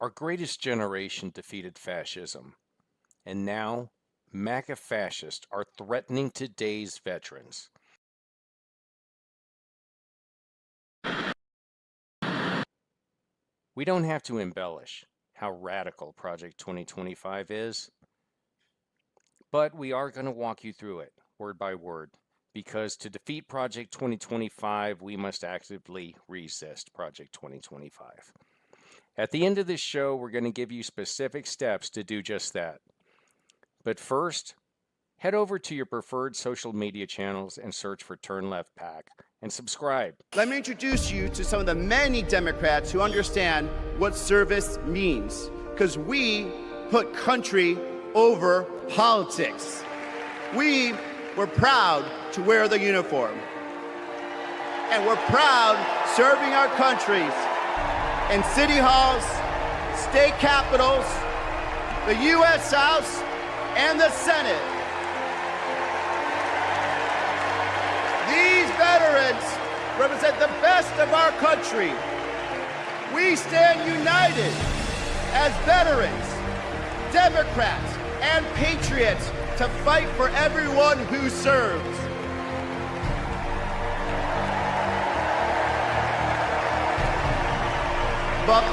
Our greatest generation defeated fascism, and now MAGA fascists are threatening today's veterans. We don't have to embellish how radical Project 2025 is, but we are going to walk you through it word by word, because to defeat Project 2025, we must actively resist Project 2025. At the end of this show, we're going to give you specific steps to do just that. But first, head over to your preferred social media channels and search for Turn Left PAC and subscribe. Let me introduce you to some of the many Democrats who understand what service means, because we put country over politics. We were proud to wear the uniform, and we're proud serving our countries in city halls, state capitals, the U.S. House, and the Senate. These veterans represent the best of our country. We stand united as veterans, Democrats, and patriots to fight for everyone who serves. But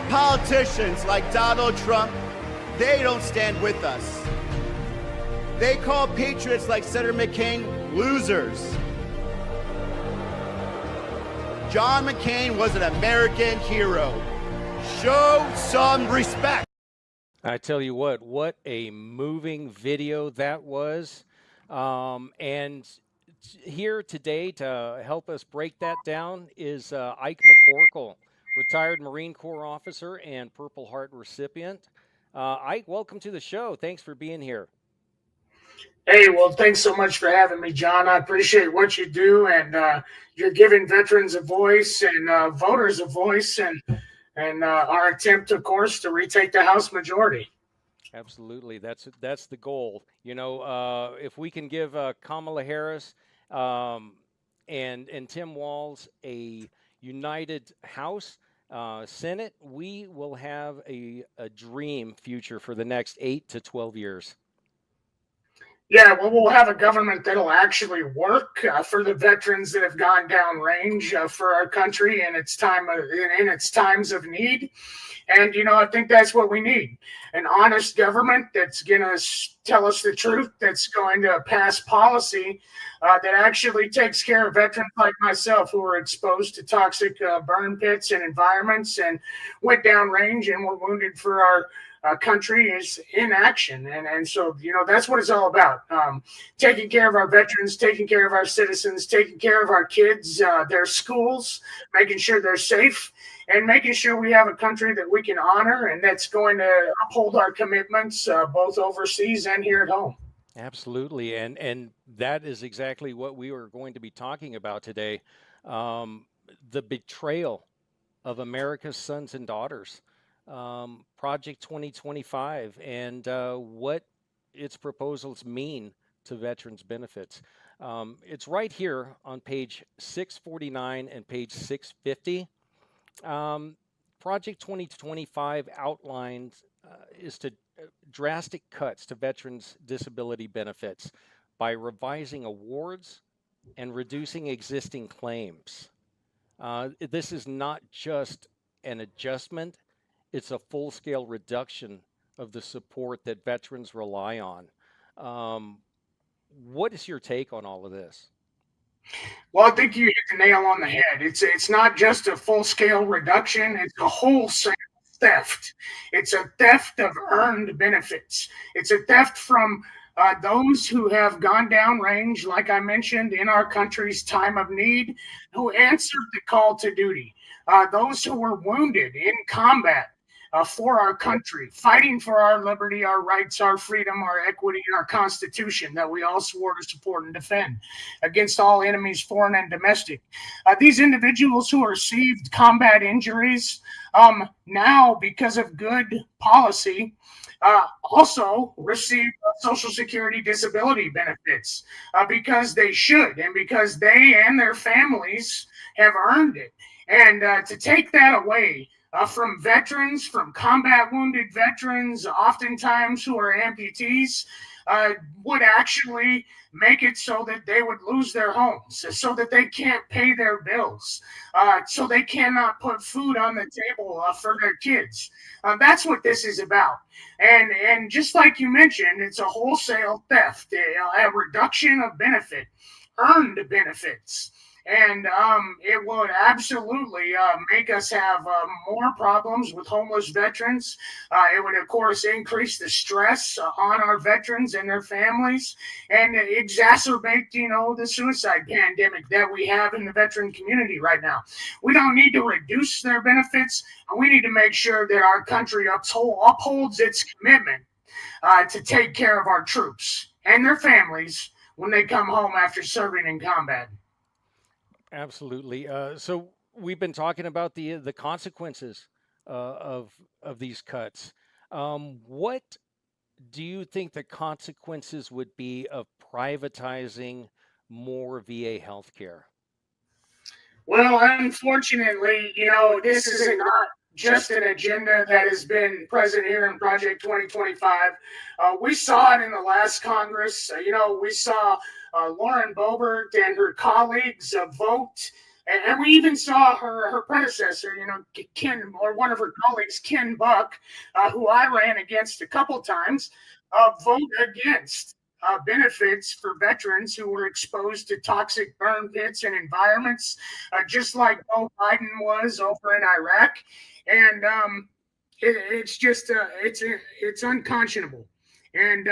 politicians like Donald Trump, they don't stand with us. They call patriots like Senator McCain losers. John McCain was an American hero. Show some respect. I tell you what a moving video that was. And here today to help us break that down is Ike McCorkle, retired Marine Corps officer and Purple Heart recipient. Ike, welcome to the show. Thanks for being here. Hey, well, thanks so much for having me, John. I appreciate what you do, and you're giving veterans a voice and voters a voice, and our attempt, of course, to retake the House majority. Absolutely, that's the goal. You know, if we can give Kamala Harris and Tim Walz a united House, Senate, we will have a dream future for the next 8 to 12 years. Yeah, well, we'll have a government that'll actually work for the veterans that have gone down range for our country in its times of need. And, you know, I think that's what we need. An honest government that's going to tell us the truth, that's going to pass policy that actually takes care of veterans like myself who were exposed to toxic burn pits and environments and went down range and were wounded for our country is in action. And so, you know, that's what it's all about. Taking care of our veterans, taking care of our citizens, taking care of our kids, their schools, making sure they're safe, and making sure we have a country that we can honor and that's going to uphold our commitments both overseas and here at home. Absolutely. And that is exactly what we were going to be talking about today. The betrayal of America's sons and daughters. Project 2025 and what its proposals mean to veterans' benefits. It's right here on page 649 and page 650. Project 2025 outlined is to drastic cuts to veterans' disability benefits by revising awards and reducing existing claims. This is not just an adjustment, it's a full-scale reduction of the support that veterans rely on. What is your take on all of this? Well, I think you hit the nail on the head. It's not just a full-scale reduction, it's a wholesale theft. It's a theft of earned benefits. It's a theft from those who have gone down range, like I mentioned, in our country's time of need, who answered the call to duty. Those who were wounded in combat for our country, fighting for our liberty, our rights, our freedom, our equity, and our Constitution that we all swore to support and defend against all enemies, foreign and domestic. These individuals who received combat injuries now, because of good policy, also receive Social Security disability benefits because they should and because they and their families have earned it. And to take that away from veterans, from combat wounded veterans, oftentimes who are amputees, uh, would actually make it so that they would lose their homes, so that they can't pay their bills, so they cannot put food on the table for their kids. That's what this is about. And just like you mentioned, it's a wholesale theft, a reduction of benefit, earned benefits. And it would absolutely make us have more problems with homeless veterans. It would, of course, increase the stress on our veterans and their families, and exacerbate, the suicide pandemic that we have in the veteran community right now. We don't need to reduce their benefits. We need to make sure that our country upholds its commitment to take care of our troops and their families when they come home after serving in combat. Absolutely. So we've been talking about the consequences of these cuts. What do you think the consequences would be of privatizing more VA healthcare? Well, unfortunately, this is not just an agenda that has been present here in Project 2025. We saw it in the last Congress. We saw Lauren Boebert and her colleagues vote. And we even saw her predecessor, Ken, or one of her colleagues, Ken Buck, who I ran against a couple times, vote against benefits for veterans who were exposed to toxic burn pits and environments, just like Joe Biden was over in Iraq. And it's just it's unconscionable. And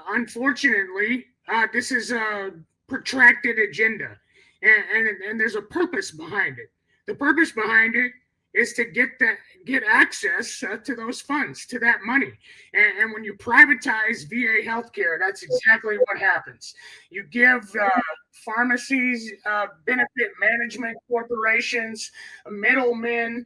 unfortunately, this is a protracted agenda, and there's a purpose behind it. The purpose behind it is to get access to those funds, to that money. And when you privatize VA healthcare, that's exactly what happens. You give pharmacies, benefit management corporations, middlemen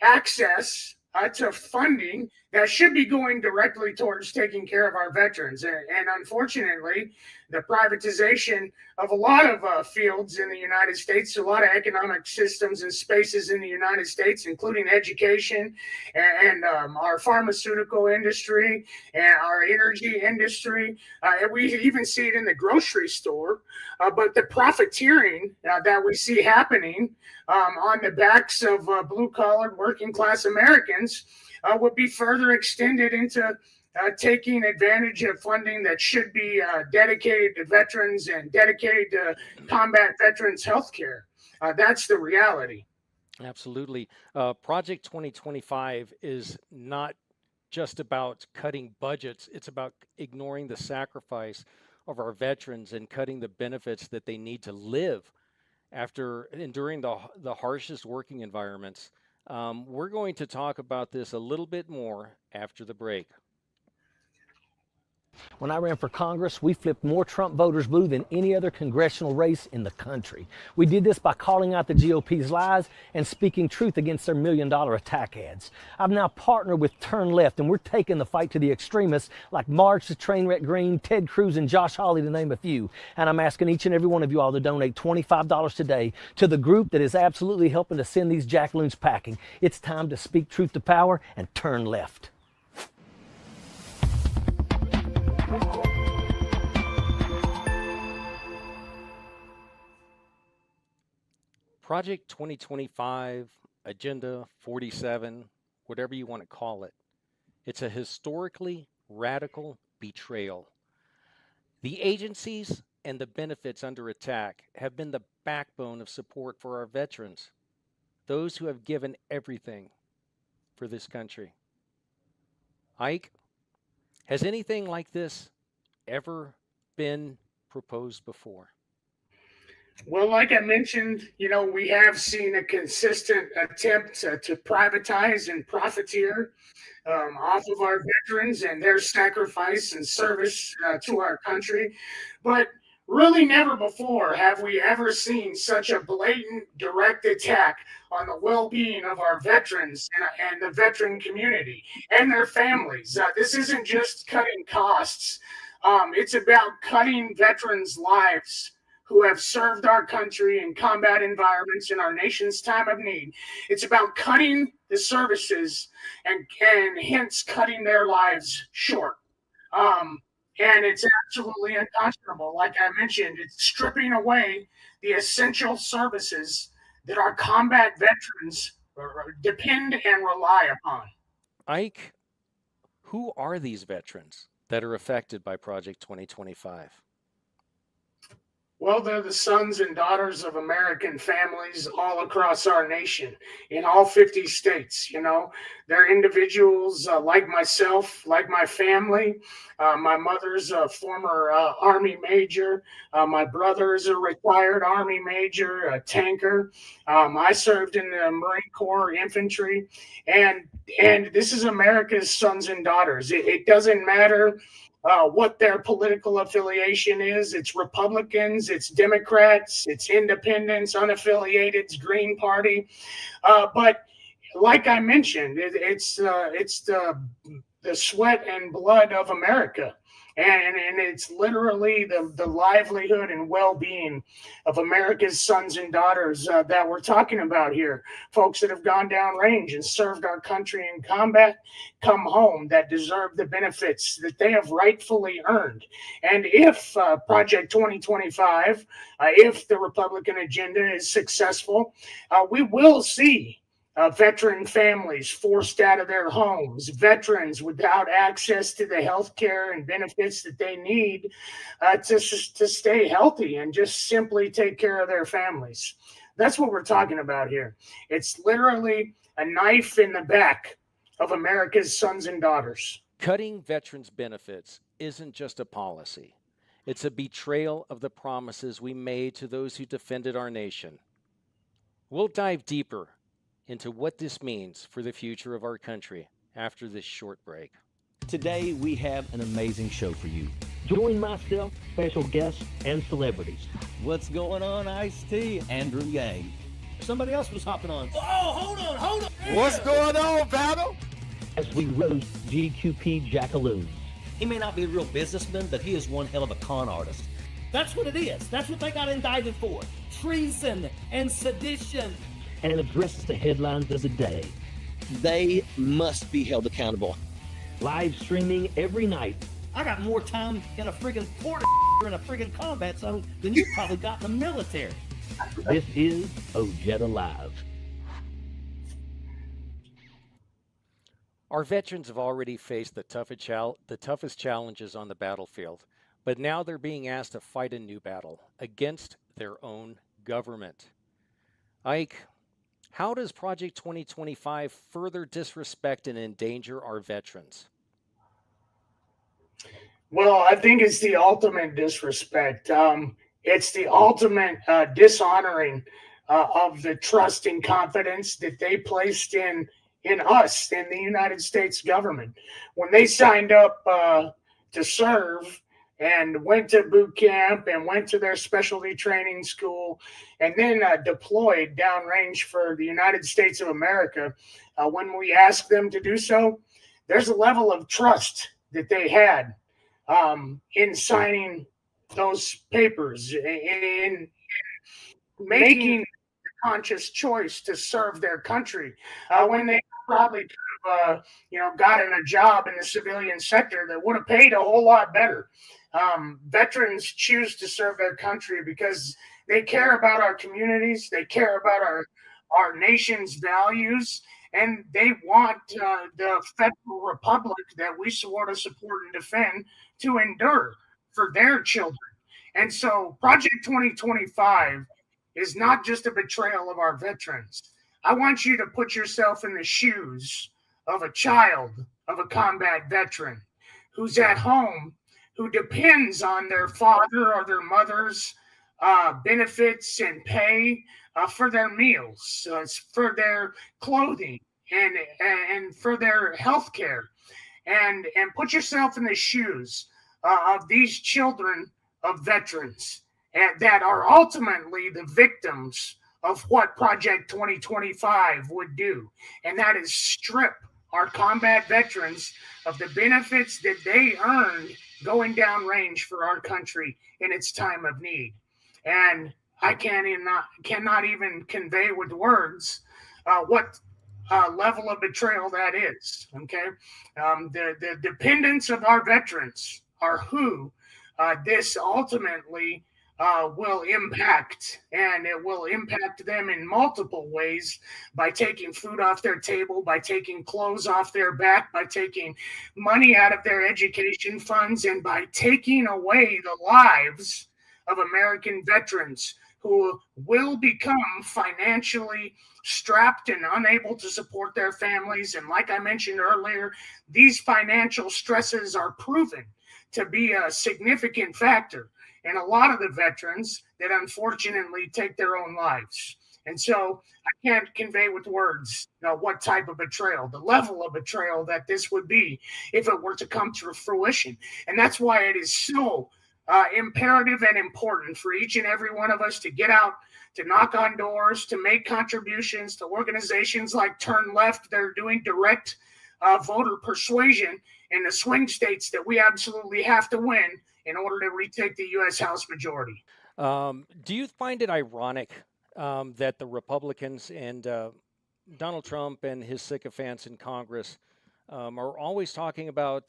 access to funding that should be going directly towards taking care of our veterans. And unfortunately, the privatization of a lot of fields in the United States, a lot of economic systems and spaces in the United States, including education and our pharmaceutical industry and our energy industry. And we even see it in the grocery store. But the profiteering that we see happening on the backs of blue collar working class Americans would be further extended into taking advantage of funding that should be dedicated to veterans and dedicated to combat veterans health care. That's the reality. Absolutely. Project 2025 is not just about cutting budgets, it's about ignoring the sacrifice of our veterans and cutting the benefits that they need to live after enduring the harshest working environments. We're going to talk about this a little bit more after the break. When I ran for Congress, we flipped more Trump voters blue than any other congressional race in the country. We did this by calling out the GOP's lies and speaking truth against their $1 million attack ads. I've now partnered with Turn Left, and we're taking the fight to the extremists like Marge the Trainwreck Green, Ted Cruz, and Josh Hawley, to name a few. And I'm asking each and every one of you all to donate $25 today to the group that is absolutely helping to send these jackaloons packing. It's time to speak truth to power and turn left. Project 2025, Agenda 47, whatever you want to call it, it's a historically radical betrayal. The agencies and the benefits under attack have been the backbone of support for our veterans, those who have given everything for this country. Ike, has anything like this ever been proposed before? Well, like I mentioned, we have seen a consistent attempt to privatize and profiteer off of our veterans and their sacrifice and service to our country. But really, never before have we ever seen such a blatant, direct attack on the well being of our veterans and the veteran community and their families. This isn't just cutting costs, it's about cutting veterans' lives who have served our country in combat environments in our nation's time of need. It's about cutting the services and hence cutting their lives short. Um, and it's absolutely unconscionable. Like I mentioned, it's stripping away the essential services that our combat veterans depend and rely upon. Ike, who are these veterans that are affected by Project 2025? Well, they're the sons and daughters of American families all across our nation, in all 50 states. You know, they're individuals like myself, like my family. My mother's a former Army major. My brother is a retired Army major, a tanker. I served in the Marine Corps infantry, and this is America's sons and daughters. It doesn't matter what their political affiliation is. It's Republicans, it's Democrats, it's independents, unaffiliated, it's Green Party. But like I mentioned, it's the sweat and blood of America. And it's literally the livelihood and well-being of America's sons and daughters that we're talking about here. Folks that have gone down range and served our country in combat, come home, that deserve the benefits that they have rightfully earned. And if Project 2025, if the Republican agenda is successful, we will see veteran families forced out of their homes, veterans without access to the health care and benefits that they need to stay healthy and just simply take care of their families. That's what we're talking about here. It's literally a knife in the back of America's sons and daughters. Cutting veterans' benefits isn't just a policy. It's a betrayal of the promises we made to those who defended our nation. We'll dive deeper into what this means for the future of our country after this short break. Today, we have an amazing show for you. Join myself, special guests, and celebrities. What's going on, Ice-T? Andrew Yang. Somebody else was hopping on. Oh, hold on. What's going on, Battle? As we roast GQP Jackaloons. He may not be a real businessman, but he is one hell of a con artist. That's what it is. That's what they got indicted for. Treason and sedition. And addresses the headlines of the day. They must be held accountable. Live streaming every night. I got more time in a friggin' port in a friggin' combat zone than you probably got in the military. This is Ojeda Live. Our veterans have already faced the toughest challenges on the battlefield, but now they're being asked to fight a new battle against their own government. Ike, how does Project 2025 further disrespect and endanger our veterans? Well, I think it's the ultimate disrespect. It's the ultimate dishonoring of the trust and confidence that they placed in us, in the United States government. When they signed up to serve and went to boot camp and went to their specialty training school and then deployed downrange for the United States of America, when we asked them to do so, there's a level of trust that they had in signing those papers, in making a conscious choice to serve their country, when they probably could have, gotten a job in the civilian sector that would have paid a whole lot better. Veterans choose to serve their country because they care about our communities, they care about our nation's values, and they want the federal republic that we swore to support and defend to endure for their children. And so Project 2025 is not just a betrayal of our veterans. I want you to put yourself in the shoes of a child of a combat veteran who's at home, who depends on their father or their mother's benefits and pay for their meals, for their clothing, and for their health care. And put yourself in the shoes of these children of veterans and that are ultimately the victims of what Project 2025 would do. And that is strip our combat veterans of the benefits that they earned going down range for our country in its time of need. And I cannot even convey with words what level of betrayal that is. Okay, the dependents of our veterans are who this ultimately will impact, and it will impact them in multiple ways by taking food off their table, by taking clothes off their back, by taking money out of their education funds, and by taking away the lives of American veterans who will become financially strapped and unable to support their families. And like I mentioned earlier, these financial stresses are proven to be a significant factor in a lot of the veterans that unfortunately take their own lives. And so I can't convey with words what type of betrayal, the level of betrayal that this would be if it were to come to fruition. And that's why it is so imperative and important for each and every one of us to get out, to knock on doors, to make contributions to organizations like Turn Left. They're doing direct voter persuasion in the swing states that we absolutely have to win in order to retake the U.S. House majority. Do you find it ironic that the Republicans and Donald Trump and his sycophants in Congress are always talking about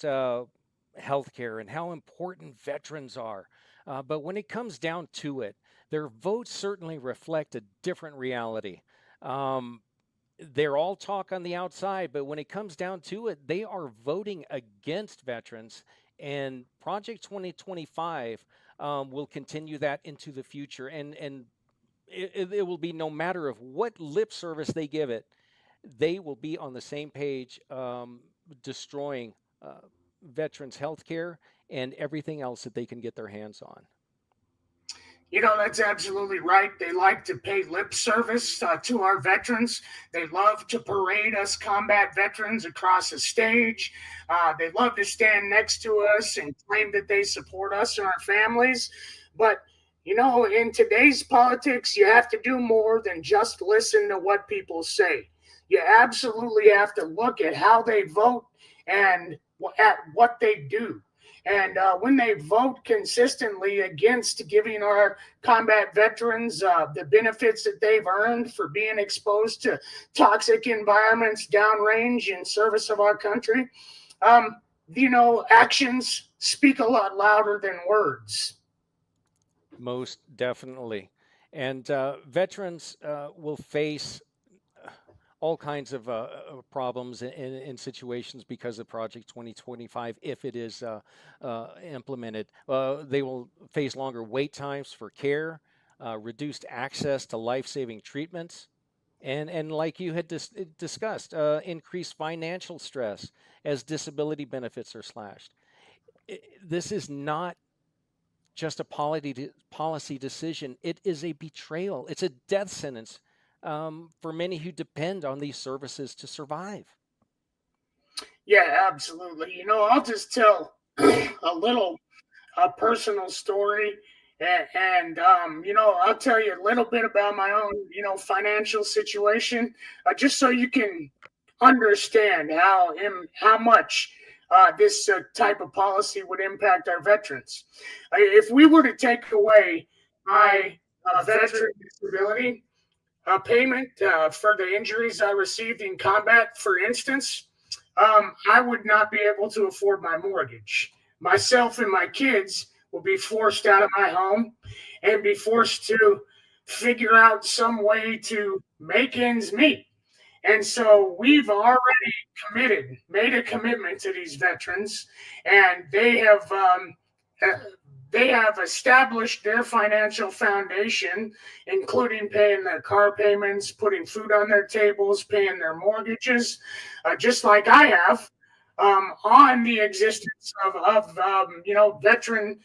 healthcare and how important veterans are? But when it comes down to it, their votes certainly reflect a different reality. They're all talk on the outside, but when it comes down to it, they are voting against veterans. And Project 2025 will continue that into the future. And it will be, no matter of what lip service they give it, they will be on the same page, destroying veterans' health care and everything else that they can get their hands on. That's absolutely right. They like to pay lip service to our veterans. They love to parade us combat veterans across the stage. They love to stand next to us and claim that they support us and our families. But, in today's politics, you have to do more than just listen to what people say. You absolutely have to look at how they vote and at what they do. And when they vote consistently against giving our combat veterans the benefits that they've earned for being exposed to toxic environments downrange in service of our country, actions speak a lot louder than words. Most definitely. And veterans will face all kinds of problems in situations because of Project 2025 if it is implemented. They will face longer wait times for care, reduced access to life-saving treatments, and like you had discussed, increased financial stress as disability benefits are slashed. This is not just a policy decision. It is a betrayal. It's a death sentence for many who depend on these services to survive. Yeah, absolutely. I'll just tell a little personal story, and I'll tell you a little bit about my own, financial situation, just so you can understand how much this type of policy would impact our veterans. If we were to take away my veteran disability payment for the injuries I received in combat, for instance, I would not be able to afford my mortgage. Myself and my kids will be forced out of my home and be forced to figure out some way to make ends meet. And so we've already made a commitment to these veterans, and they have established their financial foundation, including paying their car payments, putting food on their tables, paying their mortgages, just like I have, on the existence of veteran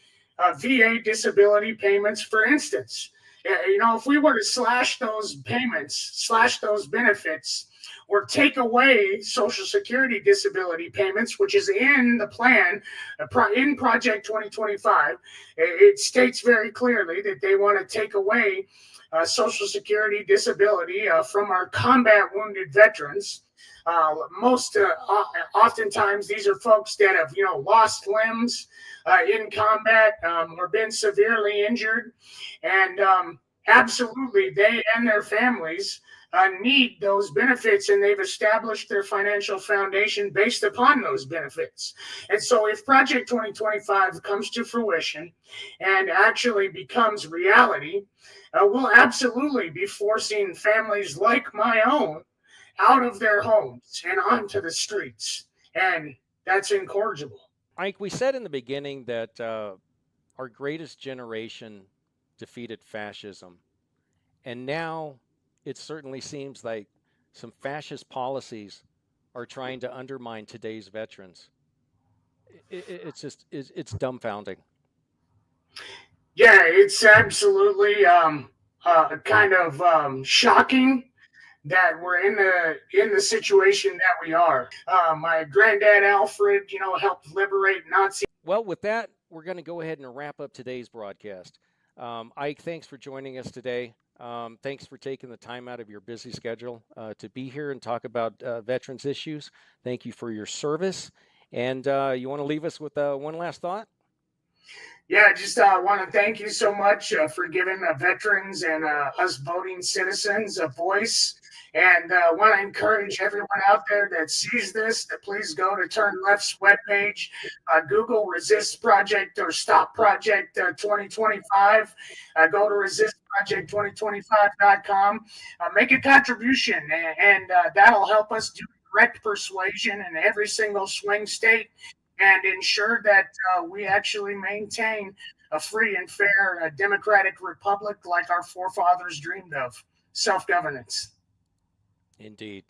VA disability payments, for instance. If we were to slash those payments, slash those benefits, or take away Social Security disability payments, which is in the plan, in Project 2025, it states very clearly that they want to take away Social Security disability from our combat wounded veterans. Oftentimes, these are folks that have, lost limbs in combat or been severely injured, and absolutely, they and their families need those benefits, and they've established their financial foundation based upon those benefits. And so, if Project 2025 comes to fruition and actually becomes reality, we'll absolutely be forcing families like my own out of their homes and onto the streets. And that's incorrigible. Ike, we said in the beginning that our greatest generation defeated fascism. And now it certainly seems like some fascist policies are trying to undermine today's veterans. It's dumbfounding. Yeah, it's absolutely kind of shocking that we're in the situation that we are. My granddad Alfred, helped liberate Nazi. Well, with that, we're going to go ahead and wrap up today's broadcast. Ike, thanks for joining us today. Thanks for taking the time out of your busy schedule to be here and talk about veterans issues. Thank you for your service. And you want to leave us with one last thought? Yeah, I just want to thank you so much for giving veterans and us voting citizens a voice. And want to encourage everyone out there that sees this to please go to Turn Left's webpage, Google Resist Project or Stop Project 2025. Go to resistproject2025.com. Make a contribution, and that'll help us do direct persuasion in every single swing state and ensure that we actually maintain a free and fair democratic republic like our forefathers dreamed of, self-governance. Indeed.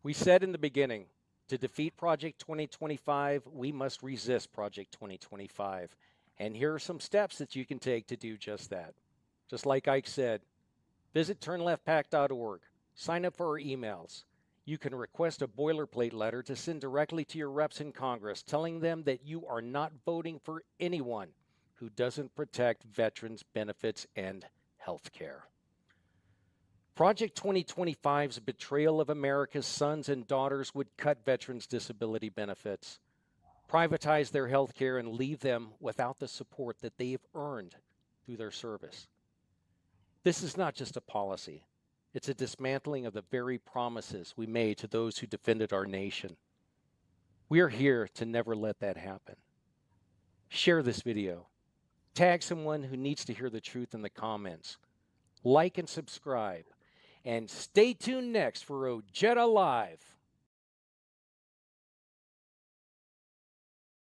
We said in the beginning, to defeat Project 2025, we must resist Project 2025. And here are some steps that you can take to do just that. Just like Ike said, visit turnleftpac.org, sign up for our emails. You can request a boilerplate letter to send directly to your reps in Congress, telling them that you are not voting for anyone who doesn't protect veterans' benefits and health care. Project 2025's betrayal of America's sons and daughters would cut veterans' disability benefits, privatize their health care, and leave them without the support that they've earned through their service. This is not just a policy. It's a dismantling of the very promises we made to those who defended our nation. We are here to never let that happen. Share this video. Tag someone who needs to hear the truth in the comments. Like and subscribe. And stay tuned next for Ojeda Live.